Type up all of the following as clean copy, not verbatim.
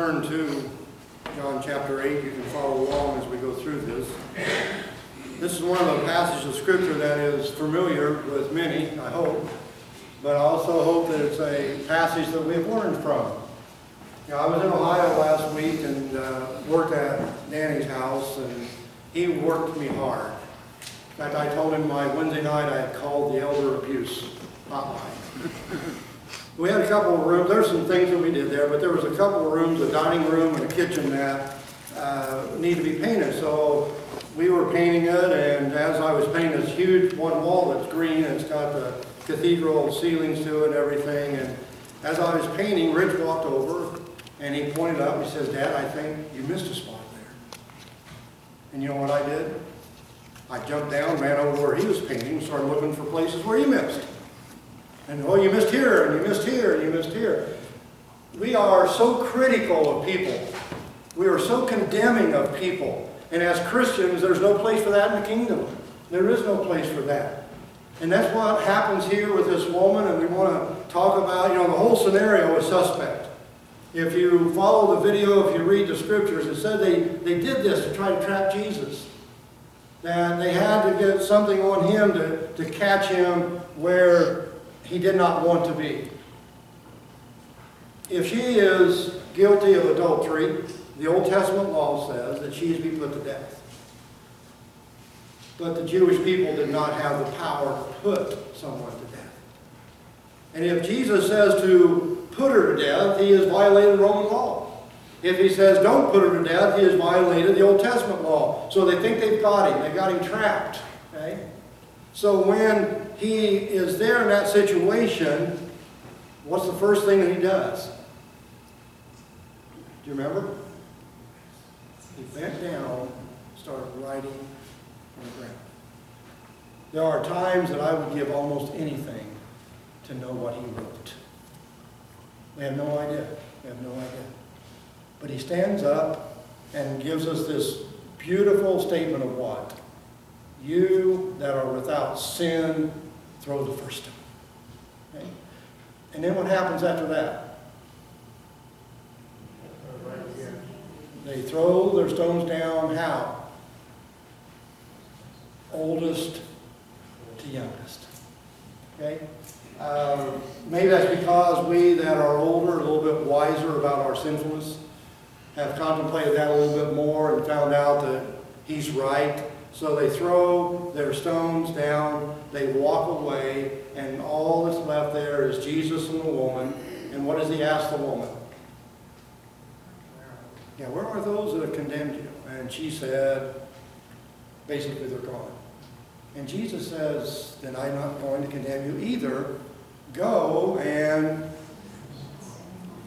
turn to John chapter 8, you can follow along as we go through this. This is one of the passages of Scripture that is familiar with many, I hope, but I also hope that it's a passage that we've learned from. You know, I was in Ohio last week and worked at Danny's house, and he worked me hard. In fact, I told him my Wednesday night I had called the elder abuse hotline. We had a couple of rooms. There's some things that we did there, but there was a couple of rooms, a dining room and a kitchen that need to be painted. So we were painting it, and as I was painting this huge one wall that's green, and it's got the cathedral ceilings to it and everything, and as I was painting, Rich walked over, and he pointed up, and he says, "Dad, I think you missed a spot there." And you know what I did? I jumped down, ran over where he was painting, and started looking for places where he missed. And, oh, you missed here, and you missed here, and you missed here. We are so critical of people. We are so condemning of people. And as Christians, there's no place for that in the kingdom. There is no place for that. And that's what happens here with this woman, and we want to talk about, you know, the whole scenario is suspect. If you follow the video, if you read the scriptures, it said they did this to try to trap Jesus. That they had to get something on him to catch him where he did not want to be. If she is guilty of adultery, the Old Testament law says that she is to be put to death. But the Jewish people did not have the power to put someone to death. And if Jesus says to put her to death, he has violated Roman law. If he says don't put her to death, he has violated the Old Testament law. So they think they've got him. They got him trapped. Okay? So when he is there in that situation, what's the first thing that he does? Do you remember? He bent down, started writing on the ground. There are times that I would give almost anything to know what he wrote. We have no idea. We have no idea. But he stands up and gives us this beautiful statement of what? You that are without sin, throw the first stone. Okay? And then what happens after that? They throw their stones down how? Oldest to youngest. Okay? Maybe that's because we that are older, a little bit wiser about our sinfulness, have contemplated that a little bit more and found out that he's right. So they throw their stones down, they walk away, and all that's left there is Jesus and the woman. And what does he ask the woman? Yeah, where are those that have condemned you? And she said, basically, they're gone. And Jesus says, then I'm not going to condemn you either. Go and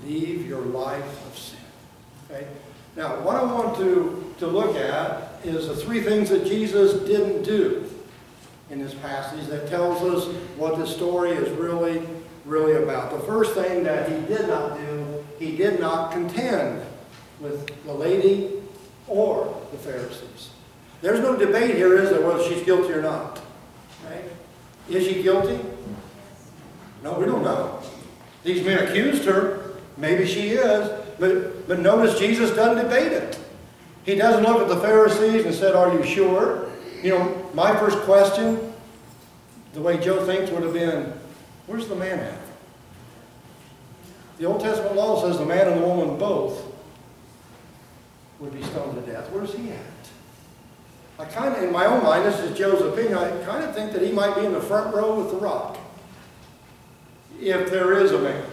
leave your life of sin. Okay? Now, what I want to look at is the three things that Jesus didn't do in this passage that tells us what the story is really about. The first thing that he did not do, he did not contend with the lady or the Pharisees. There's no debate here, is there, whether she's guilty or not? Right? Is she guilty? No, we don't know. These men accused her. Maybe she is. But notice Jesus doesn't debate it. He doesn't look at the Pharisees and said, are you sure? You know, my first question, the way Joe thinks, would have been, where's the man at? The Old Testament law says the man and the woman both would be stoned to death. Where's he at? I kind of, in my own mind, this is Joe's opinion, I kind of think that he might be in the front row with the rock. If there is a man.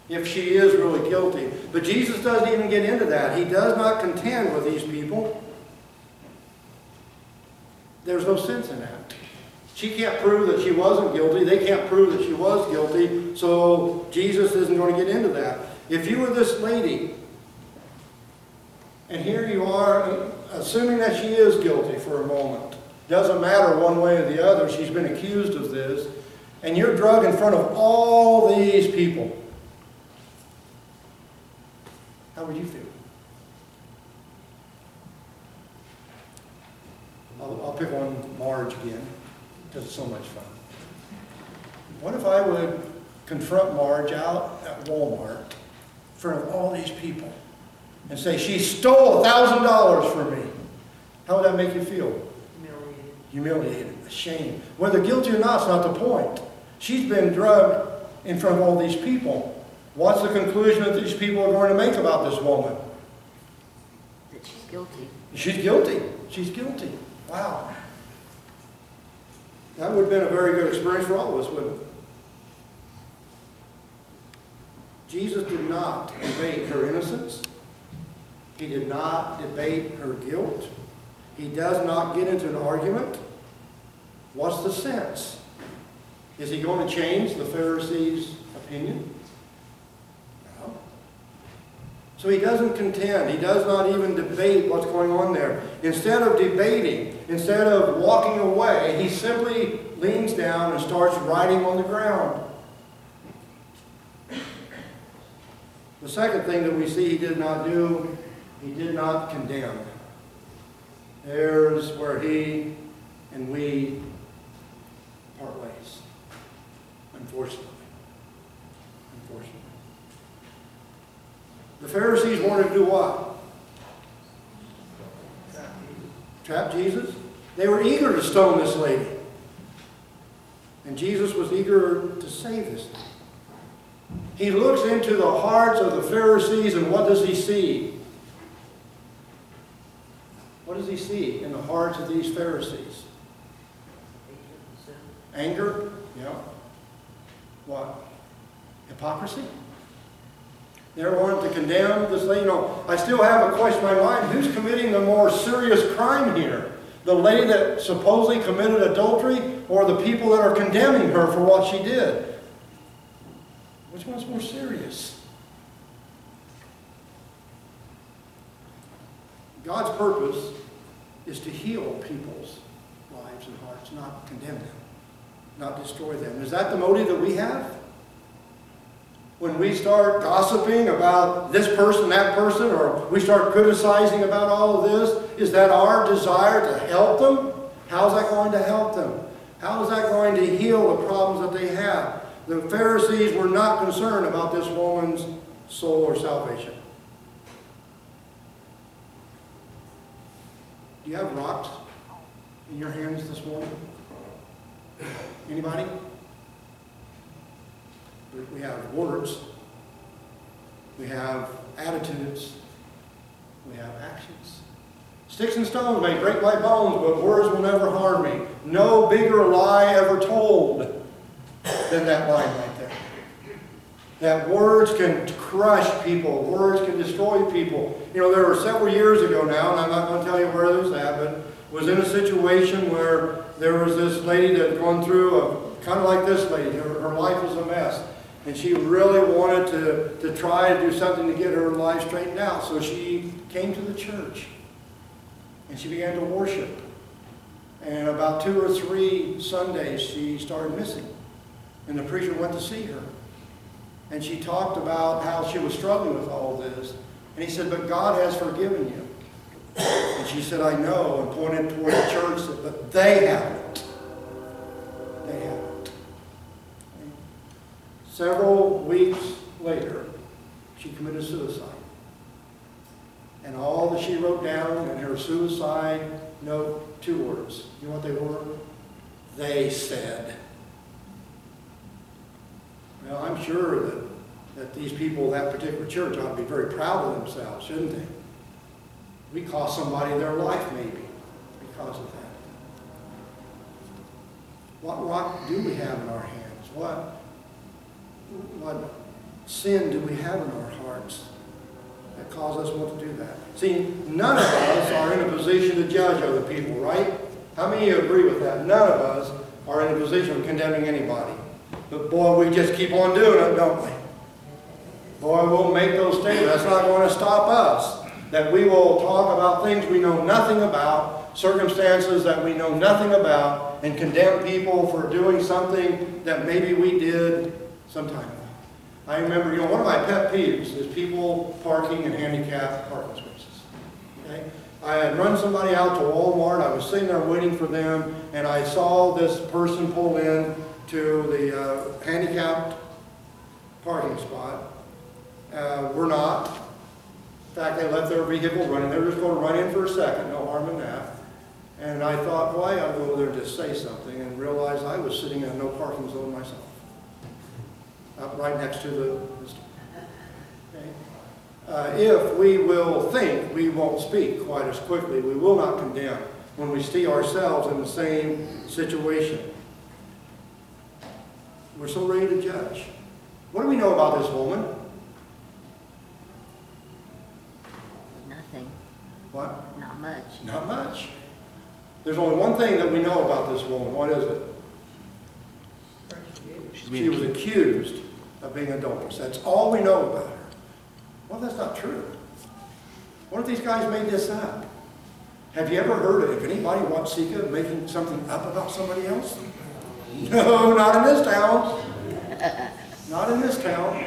If she is really guilty. But Jesus doesn't even get into that. He does not contend with these people. There's no sense in that. She can't prove that she wasn't guilty. They can't prove that she was guilty. So Jesus isn't going to get into that. If you were this lady, and here you are, assuming that she is guilty for a moment. Doesn't matter one way or the other. She's been accused of this. And you're drugged in front of all these people. How would you feel? I'll pick on Marge again, because it's so much fun. What if I would confront Marge out at Walmart in front of all these people and say, she stole $1,000 from me, how would that make you feel? Humiliated, ashamed. Whether guilty or not is not the point. She's been drugged in front of all these people. What's the conclusion that these people are going to make about this woman? That she's guilty. She's guilty. She's guilty. Wow. That would have been a very good experience for all of us, wouldn't it? Jesus did not debate her innocence. He did not debate her guilt. He does not get into an argument. What's the sense? Is he going to change the Pharisees' opinion? No. So he doesn't contend. He does not even debate what's going on there. Instead of debating, instead of walking away, he simply leans down and starts writing on the ground. The second thing that we see he did not do, he did not condemn. There's where he and we part ways. Unfortunately. Unfortunately. The Pharisees wanted to do what? Trap Jesus. They were eager to stone this lady. And Jesus was eager to save this lady. He looks into the hearts of the Pharisees, and what does he see? What does he see in the hearts of these Pharisees? Anger? Yeah. What? Hypocrisy? They wanted to condemn this lady. No, I still have a question in my mind. Who's committing the more serious crime here? The lady that supposedly committed adultery, or the people that are condemning her for what she did? Which one's more serious? God's purpose is to heal people's lives and hearts, not condemn them, not destroy them. Is that the motive that we have? When we start gossiping about this person, that person, or we start criticizing about all of this, is that our desire to help them? How is that going to help them? How is that going to heal the problems that they have? The Pharisees were not concerned about this woman's soul or salvation. Do you have rocks in your hands this morning? Anybody? We have words. We have attitudes. We have actions. Sticks and stones may break my bones, but words will never harm me. No bigger lie ever told than that line right there. That words can crush people. Words can destroy people. You know, there were several years ago now, and I'm not going to tell you where this happened, was in a situation where there was this lady that had gone through, kind of like this lady. Her life was a mess. And she really wanted to try to do something to get her life straightened out. So she came to the church. And she began to worship. And about 2 or 3 Sundays, she started missing. And the preacher went to see her. And she talked about how she was struggling with all this. And he said, but God has forgiven you. And she said, I know, and pointed toward the church, said, but they haven't. They haven't. And several weeks later, she committed suicide. And all that she wrote down in her suicide note, 2 words. You know what they were? They said. Well, I'm sure that these people of that particular church ought to be very proud of themselves, shouldn't they? We cost somebody their life, maybe, because of that. What rock do we have in our hands? What sin do we have in our hearts that cause us want to do that? See, none of us are in a position to judge other people, right? How many of you agree with that? None of us are in a position of condemning anybody. But boy, we just keep on doing it, don't we? Boy, we'll make those statements. That's not going to stop us. That we will talk about things we know nothing about, circumstances that we know nothing about, and condemn people for doing something that maybe we did some time ago. I remember, you know, one of my pet peeves is people parking in handicapped parking spaces. Okay? I had run somebody out to Walmart. I was sitting there waiting for them, and I saw this person pull in to the handicapped parking spot. We're not. fact, they left their vehicle running. They were just going to run in for a second, no harm in that. And I thought, well, I ought to go over there and just say something, and realized I was sitting in a no parking zone myself. Up right next to the okay. If we will think, we won't speak quite as quickly. We will not condemn when we see ourselves in the same situation. We're so ready to judge. What do we know about this woman? Nothing. What? Not much. Not much. There's only one thing that we know about this woman. What is it? She was accused of being adulterous. That's all we know about her. Well, that's not true. What if these guys made this up? Have you ever heard of anybody in Watsika making something up about somebody else? No, not in this town. Not in this town.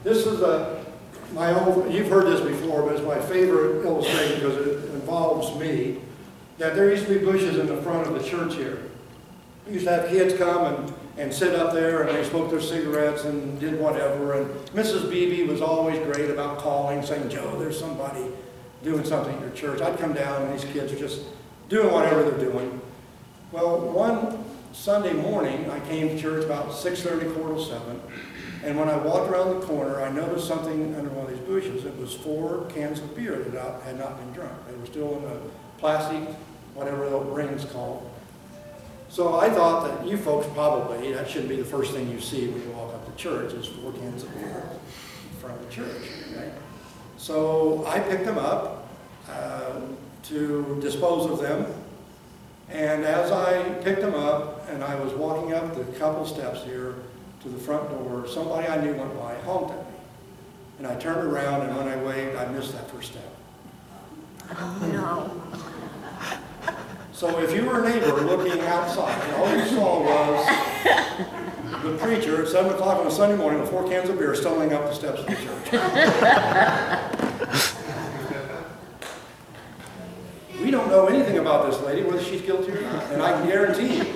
This is you've heard this before, but it's my favorite illustration because it involves me. That there used to be bushes in the front of the church here. We used to have kids come and sit up there, and they smoked their cigarettes and did whatever. And Mrs. Beebe was always great about calling, saying, Joe, there's somebody doing something at your church. I'd come down, and these kids are just doing whatever they're doing. Well, one Sunday morning, I came to church about 6:30, 6:45, and when I walked around the corner, I noticed something under one of these bushes. It was 4 cans of beer that had not been drunk. They were still in a plastic, whatever the ring is called. So I thought that you folks probably, that shouldn't be the first thing you see when you walk up to church, is 4 cans of beer in front of the church. Okay? So I picked them up to dispose of them. And as I picked them up and I was walking up the couple steps here to the front door, somebody I knew went by, honked at me. And I turned around, and when I waved, I missed that first step. Oh, no. So if you were a neighbor looking outside, and all you saw was the preacher at 7 o'clock on a Sunday morning with 4 cans of beer stumbling up the steps of the church. We don't know anything about this lady, whether she's guilty or not. And I can guarantee you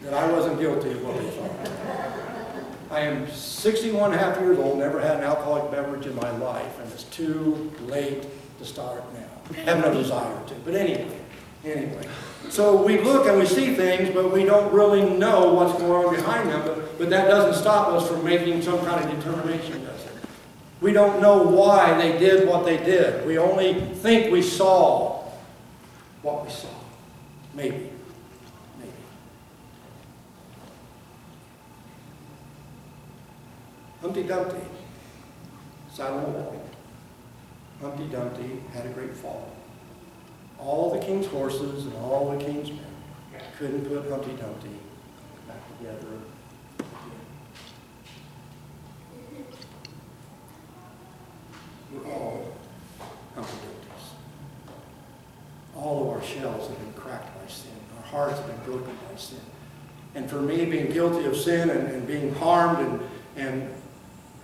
that I wasn't guilty of what we thought. I am 61 and a half years old, never had an alcoholic beverage in my life, and it's too late to start now. I have no desire to, but anyway. So we look and we see things, but we don't really know what's going on behind them, but that doesn't stop us from making some kind of determination, does it? We don't know why they did what they did. We only think we saw what we saw. Maybe. Humpty Dumpty sat on a wall. Humpty Dumpty had a great fall. All the king's horses and all the king's men couldn't put Humpty Dumpty back together again. We're all Humpty Dumptys. All of our shells have been cracked by sin. Our hearts have been broken by sin. And for me, being guilty of sin and being harmed and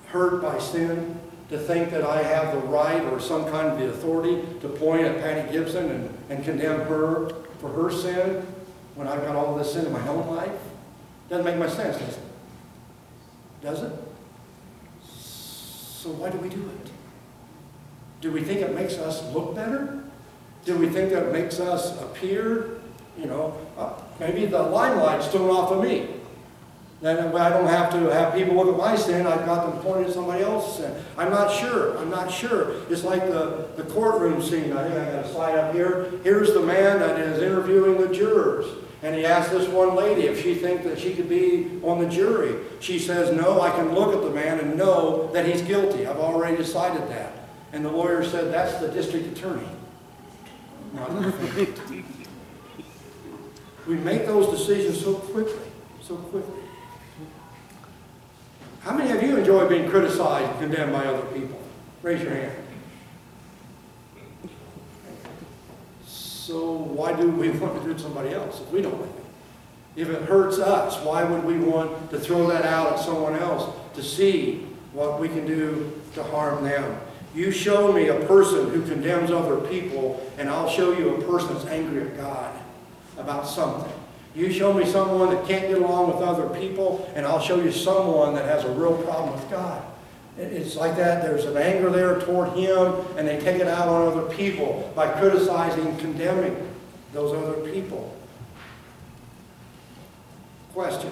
hurt by sin, to think that I have the right or some kind of the authority to point at Patty Gibson and condemn her for her sin when I've got all this sin in my own life, doesn't make much sense, does it? Does it? So why do we do it? Do we think it makes us look better? Do we think that it makes us appear, maybe the limelight's thrown off of me? Then I don't have to have people look at my sin. I've got them pointing at somebody else's sin. I'm not sure. It's like the courtroom scene. I think I got a slide up here. Here's the man that is interviewing the jurors. And he asked this one lady if she thinks that she could be on the jury. She says, no, I can look at the man and know that he's guilty. I've already decided that. And the lawyer said, that's the district attorney. We make those decisions so quickly. How many of you enjoy being criticized and condemned by other people? Raise your hand. So why do we want to do it to somebody else if we don't like it? If it hurts us, why would we want to throw that out at someone else to see what we can do to harm them? You show me a person who condemns other people, and I'll show you a person that's angry at God about something. You show me someone that can't get along with other people, and I'll show you someone that has a real problem with God. It's like that. There's an anger there toward him, and they take it out on other people by criticizing and condemning those other people. Question.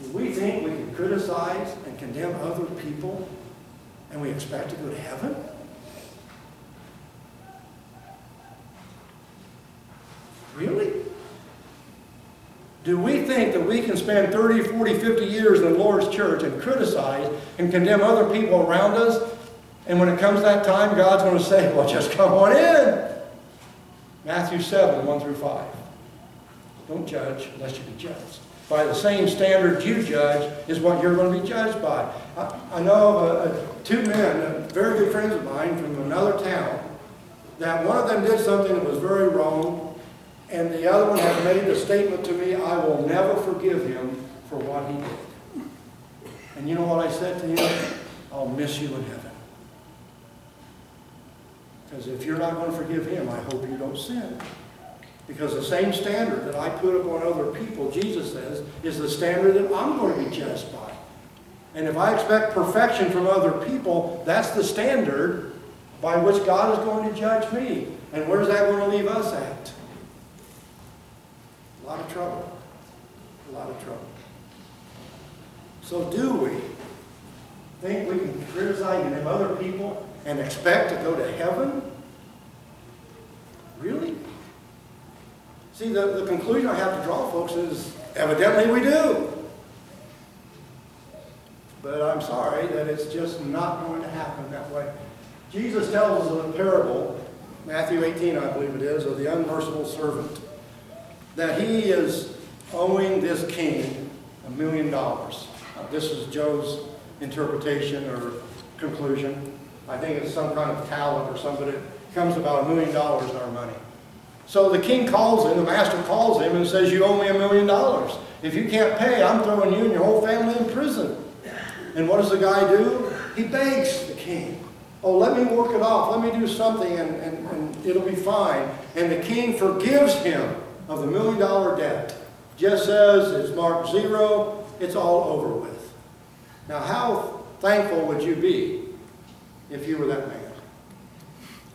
Do we think we can criticize and condemn other people and we expect to go to heaven? Really? Do we think that we can spend 30, 40, 50 years in the Lord's church and criticize and condemn other people around us, and when it comes that time, God's going to say, well, just come on in? Matthew 7, 1 through 5. Don't judge unless you be judged. By the same standard you judge is what you're going to be judged by. I know of two men, very good friends of mine from another town, that one of them did something that was very wrong, and the other one had made a statement to me, I will never forgive him for what he did. And you know what I said to him? I'll miss you in heaven. Because if you're not going to forgive him, I hope you don't sin. Because the same standard that I put upon other people, Jesus says, is the standard that I'm going to be judged by. And if I expect perfection from other people, that's the standard by which God is going to judge me. And where's that going to leave us at? A lot of trouble. A lot of trouble. So do we think we can criticize and condemn other people and expect to go to heaven? Really? See, the conclusion I have to draw, folks, is evidently we do. But I'm sorry that it's just not going to happen that way. Jesus tells us in a parable, Matthew 18, I believe it is, of the unmerciful servant, that he is owing this king $1 million. This is Joe's interpretation or conclusion. I think it's some kind of talent or something. It comes about $1 million in our money. So the king calls him, the master calls him and says, you owe me $1 million. If you can't pay, I'm throwing you and your whole family in prison. And what does the guy do? He begs the king. Oh, let me work it off. Let me do something and it'll be fine. And the king forgives him of the $1 million debt. Just says it's marked 0. It's all over with. Now, how thankful would you be if you were that man?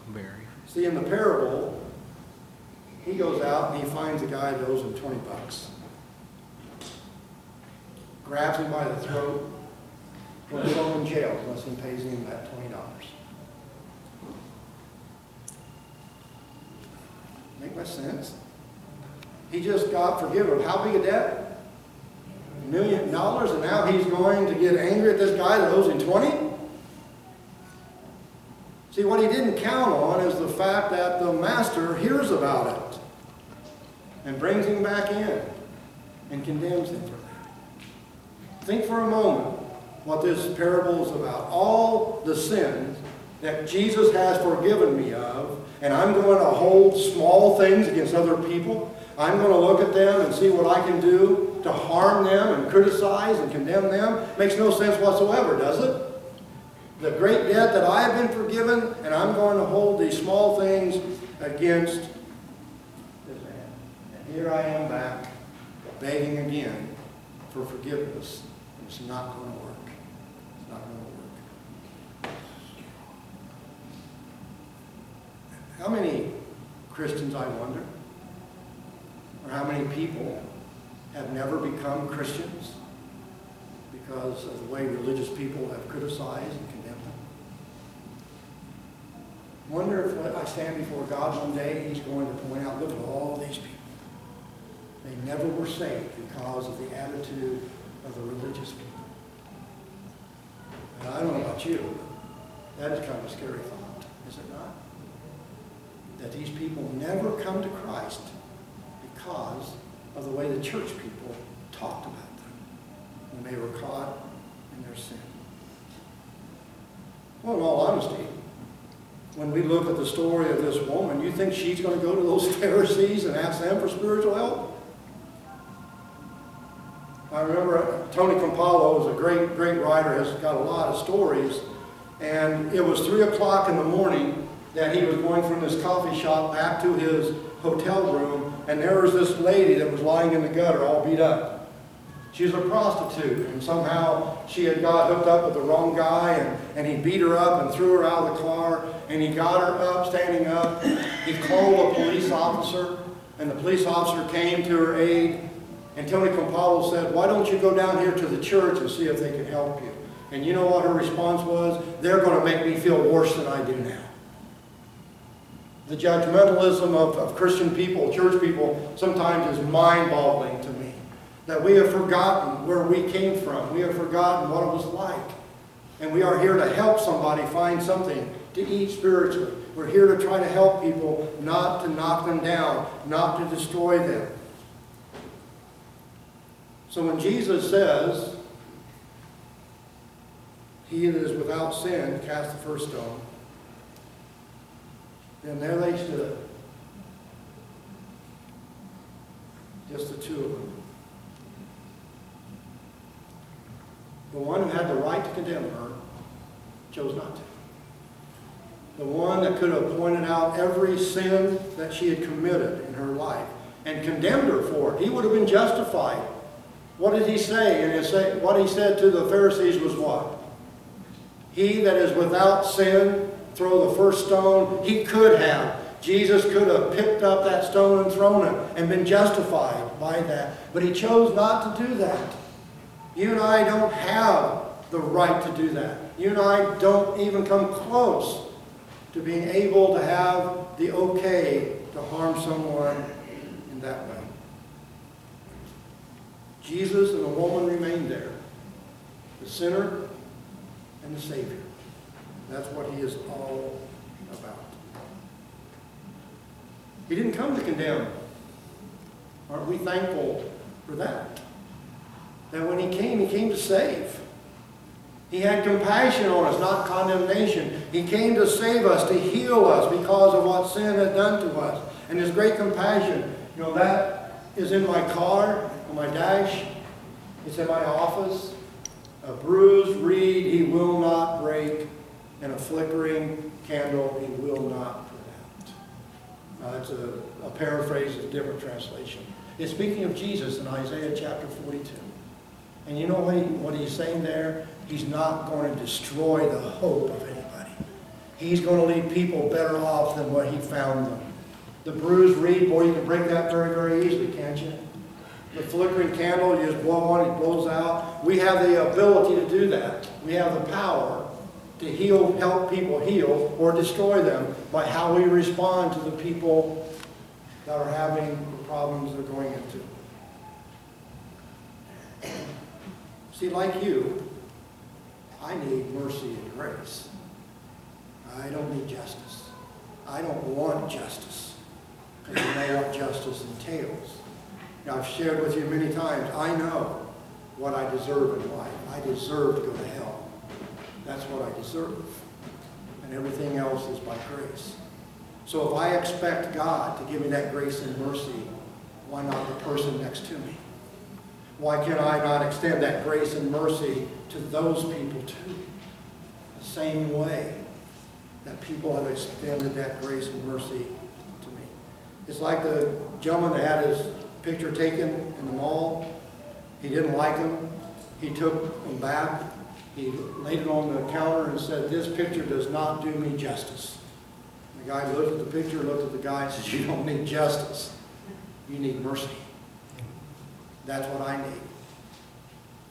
Very. See, in the parable, he goes out and he finds a guy that owes him 20 bucks. Grabs him by the throat, will throw him in jail unless he pays him that $20. Make much sense? He just got forgiven. How big a debt? $1 million, and now he's going to get angry at this guy that owes him 20? See, what he didn't count on is the fact that the master hears about it and brings him back in and condemns him for that. Think for a moment what this parable is about. All the sins that Jesus has forgiven me of, and I'm going to hold small things against other people. I'm going to look at them and see what I can do to harm them and criticize and condemn them. Makes no sense whatsoever, does it? The great debt that I have been forgiven, and I'm going to hold these small things against this man. And here I am back, begging again for forgiveness. It's not going to work. It's not going to work. How many Christians, I wonder, or how many people have never become Christians because of the way religious people have criticized and condemned them? Wonder if when I stand before God one day, He's going to point out, look at all these people. They never were saved because of the attitude of the religious people. And I don't know about you, but that is kind of a scary thought, is it not? That these people never come to Christ because of the way the church people talked about them when they were caught in their sin. Well, in all honesty, when we look at the story of this woman, you think she's going to go to those Pharisees and ask them for spiritual help? I remember Tony Campolo is a great writer, has got a lot of stories, and it was 3 o'clock in the morning that he was going from this coffee shop back to his hotel room, and there was this lady that was lying in the gutter all beat up. She was a prostitute, and somehow she had got hooked up with the wrong guy, and he beat her up and threw her out of the car, and he got her up, standing up. He called a police officer, and the police officer came to her aid, and Tony Campolo said, "Why don't you go down here to the church and see if they can help you?" And you know what her response was? "They're going to make me feel worse than I do now." The judgmentalism of Christian people, church people, sometimes is mind-boggling to me. That we have forgotten where we came from. We have forgotten what it was like. And we are here to help somebody find something to eat spiritually. We're here to try to help people, not to knock them down, not to destroy them. So when Jesus says, "He that is without sin, cast the first stone," then there they stood. Just the two of them. The one who had the right to condemn her chose not to. The one that could have pointed out every sin that she had committed in her life and condemned her for it, he would have been justified. What did he say? And what he said to the Pharisees was what? "He that is without sin, throw the first stone." He could have. Jesus could have picked up that stone and thrown it and been justified by that. But he chose not to do that. You and I don't have the right to do that. You and I don't even come close to being able to have the okay to harm someone in that way. Jesus and the woman remained there. The sinner and the Savior. That's what he is all about. He didn't come to condemn. Aren't we thankful for that? That when he came to save. He had compassion on us, not condemnation. He came to save us, to heal us because of what sin had done to us. And his great compassion, you know, that is in my car, on my dash. It's in my office. A bruised reed he will not break, and a flickering candle he will not put out. It's a paraphrase of a different translation. It's speaking of Jesus in Isaiah chapter 42. And you know what he's saying there? He's not going to destroy the hope of anybody. He's going to leave people better off than what he found them. The bruised reed, boy, you can break that very, very easily, can't you? The flickering candle, you just blow on, it blows out. We have the ability to do that. We have the power to heal, help people heal, or destroy them by how we respond to the people that are having the problems they're going into. See, like you, I need mercy and grace. I don't need justice. I don't want justice, because I know what justice entails. Now, I've shared with you many times, I know what I deserve in life. I deserve to go to hell. That's what I deserve. And everything else is by grace. So if I expect God to give me that grace and mercy, why not the person next to me? Why can I not extend that grace and mercy to those people too? The same way that people have extended that grace and mercy to me. It's like the gentleman that had his picture taken in the mall. He didn't like him. He took him back. He laid it on the counter and said, "This picture does not do me justice." The guy looked at the picture, looked at the guy and said, "You don't need justice. You need mercy." That's what I need.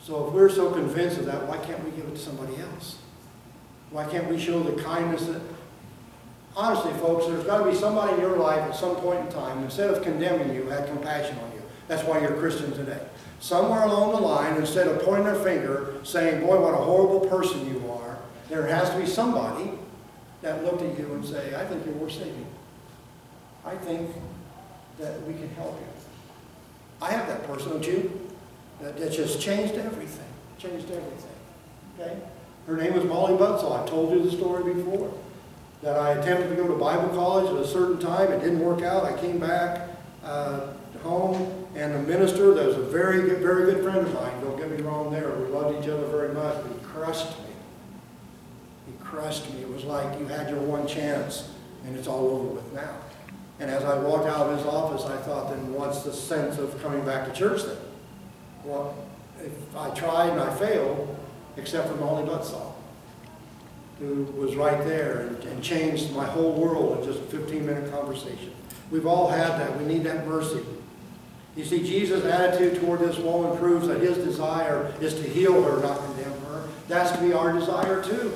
So if we're so convinced of that, why can't we give it to somebody else? Why can't we show the kindness that... Honestly, folks, there's got to be somebody in your life at some point in time, instead of condemning you, had compassion on you. That's why you're a Christian today. Somewhere along the line, instead of pointing their finger, saying, "Boy, what a horrible person you are," there has to be somebody that looked at you and say, "I think you're worth saving. I think that we can help you." I have that person, don't you? That just changed everything. Changed everything. Okay? Her name was Molly Butzel. I've told you the story before. That I attempted to go to Bible college at a certain time. It didn't work out. I came back home, and the minister, that was a very good friend of mine. Don't get me wrong there. We loved each other very much, but he crushed me. He crushed me. It was like you had your one chance, and it's all over with now. And as I walked out of his office, I thought, then what's the sense of coming back to church then? Well, if I tried and I failed, except for Molly Buttsall, who was right there and changed my whole world in just a 15-minute conversation. We've all had that. We need that mercy. You see, Jesus' attitude toward this woman proves that his desire is to heal her, not condemn her. That's to be our desire too.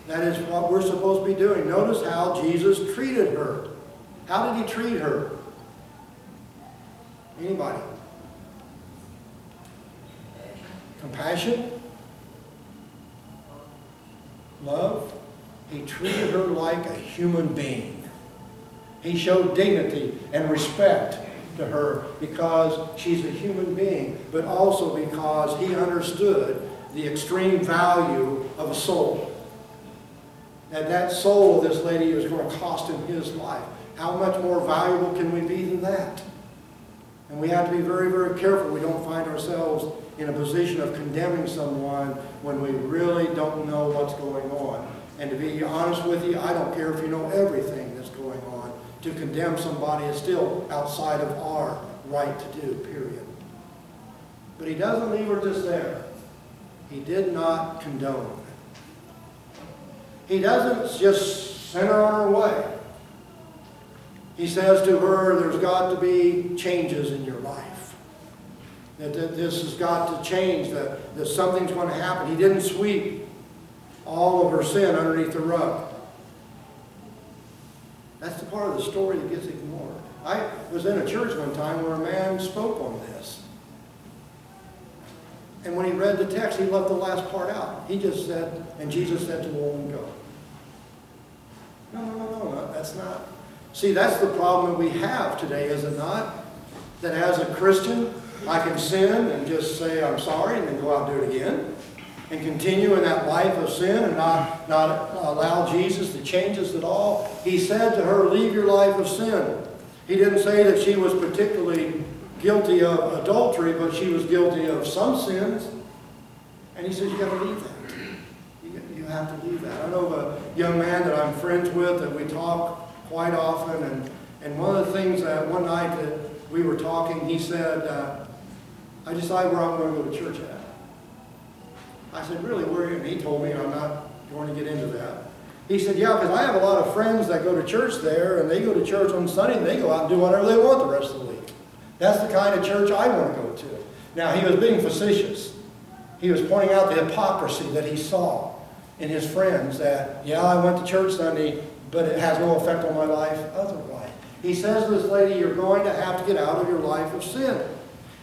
That is what we're supposed to be doing. Notice how Jesus treated her. How did he treat her? Anybody? Compassion? Love? He treated her like a human being. He showed dignity and respect to her because she's a human being, but also because he understood the extreme value of a soul. And that soul of this lady is going to cost him his life. How much more valuable can we be than that? And we have to be very, very careful we don't find ourselves in a position of condemning someone when we really don't know what's going on. And to be honest with you, I don't care if you know everything that's going on. To condemn somebody is still outside of our right to do, period. But he doesn't leave her just there. He did not condone. He doesn't just send her on her way. He says to her, there's got to be changes in your life. That this has got to change, that something's going to happen. He didn't sweep all of her sin underneath the rug. That's the part of the story that gets ignored. I was in a church one time where a man spoke on this. And when he read the text, he left the last part out. He just said, and Jesus said to the woman, go. No, that's not. See, that's the problem that we have today, is it not? That as a Christian, I can sin and just say I'm sorry and then go out and do it again. And continue in that life of sin and not allow Jesus to change us at all. He said to her, leave your life of sin. He didn't say that she was particularly guilty of adultery, but she was guilty of some sins. And he says, you got to leave that. You have to leave that. I know of a young man that I'm friends with that we talk quite often. And one of the things that one night that we were talking, he said, I decide where I'm going to go to church at. I said, really, where are you? And he told me, and I'm not going to get into that. He said, yeah, because I have a lot of friends that go to church there, and they go to church on Sunday, and they go out and do whatever they want the rest of the week. That's the kind of church I want to go to. Now, he was being facetious. He was pointing out the hypocrisy that he saw in his friends, that, yeah, I went to church Sunday, but it has no effect on my life otherwise. He says to this lady, you're going to have to get out of your life of sin.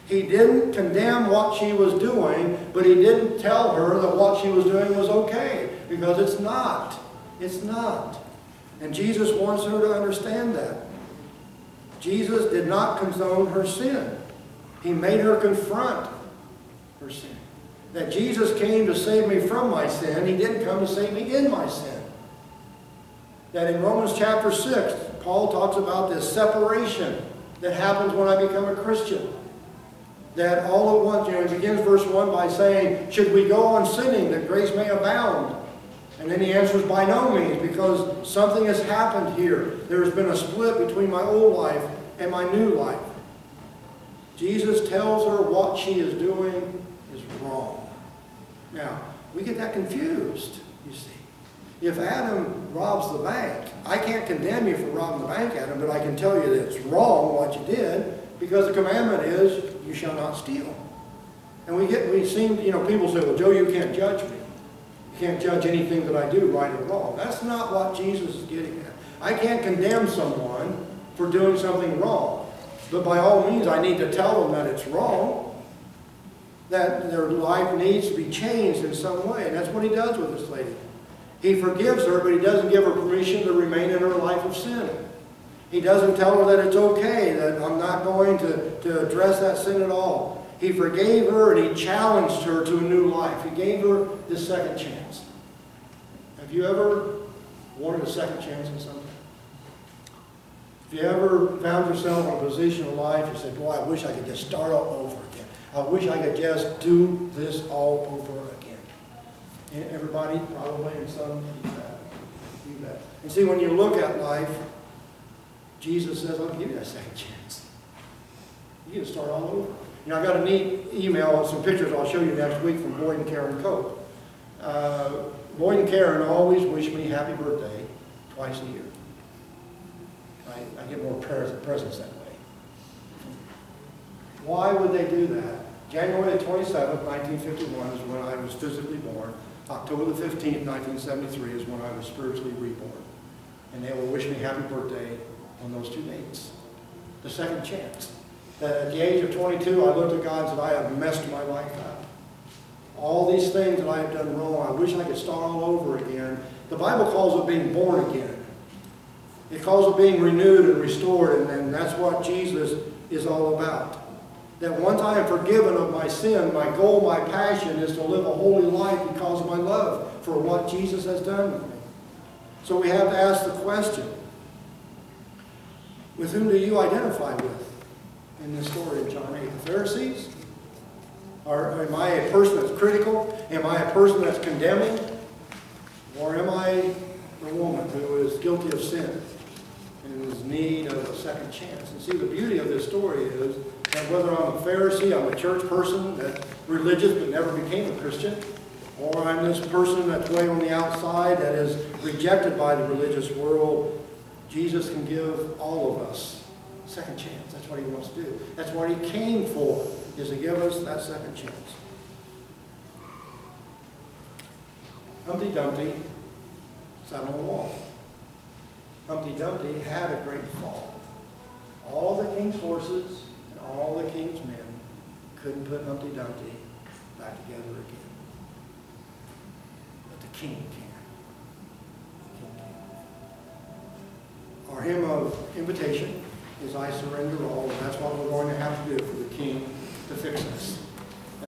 He didn't condemn what she was doing, but he didn't tell her that what she was doing was okay, because it's not. It's not. And Jesus wants her to understand that. Jesus did not condone her sin. He made her confront her sin. That Jesus came to save me from my sin. He didn't come to save me in my sin. That in Romans chapter 6, Paul talks about this separation that happens when I become a Christian. That all at once, he begins verse 1 by saying, should we go on sinning that grace may abound? And then he answers, by no means, because something has happened here. There has been a split between my old life and my new life. Jesus tells her what she is doing is wrong. Now, we get that confused, you see. If Adam robs the bank, I can't condemn you for robbing the bank, Adam, but I can tell you that it's wrong what you did, because the commandment is, you shall not steal. And we seem, people say, well, Joe, you can't judge me. You can't judge anything that I do, right or wrong. That's not what Jesus is getting at. I can't condemn someone for doing something wrong. But by all means, I need to tell them that it's wrong, that their life needs to be changed in some way. And that's what he does with this lady. He forgives her, but he doesn't give her permission to remain in her life of sin. He doesn't tell her that it's okay, that I'm not going to address that sin at all. He forgave her and he challenged her to a new life. He gave her this second chance. Have you ever wanted a second chance in something? If you ever found yourself in a position in life, you said, boy, I wish I could just start all over again. I wish I could just do this all over again. And everybody, probably in some, you bet. And see, when you look at life, Jesus says, I'll give you that second chance. You get to start all over. You know, I got a neat email with some pictures I'll show you next week from Boyd and Karen Cope. Boyd and Karen always wish me happy birthday twice a year. I get more presents that way. Why would they do that? January the 27th, 1951 is when I was physically born. October the 15th, 1973 is when I was spiritually reborn. And they will wish me happy birthday on those two dates. The second chance. That at the age of 22, I looked at God and said, I have messed my life up. All these things that I have done wrong, I wish I could start all over again. The Bible calls it being born again. It calls it being renewed and restored, and that's what Jesus is all about. That once I am forgiven of my sin, my goal, my passion is to live a holy life because of my love for what Jesus has done with me. So we have to ask the question, with whom do you identify with in this story of John 8? The Pharisees? Or am I a person that's critical? Am I a person that's condemning? Or am I the woman who is guilty of sin and is in need of a second chance? And see, the beauty of this story is that whether I'm a Pharisee, I'm a church person that's religious but never became a Christian, or I'm this person that's way on the outside that is rejected by the religious world, Jesus can give all of us a second chance. That's what he wants to do. That's what he came for, is to give us that second chance. Humpty Dumpty sat on the wall. Humpty Dumpty had a great fall. All the king's horses and all the king's men couldn't put Humpty Dumpty back together again. But the king can. The king can. Our hymn of invitation is I surrender all, and that's what we're going to have to do for the king to fix us.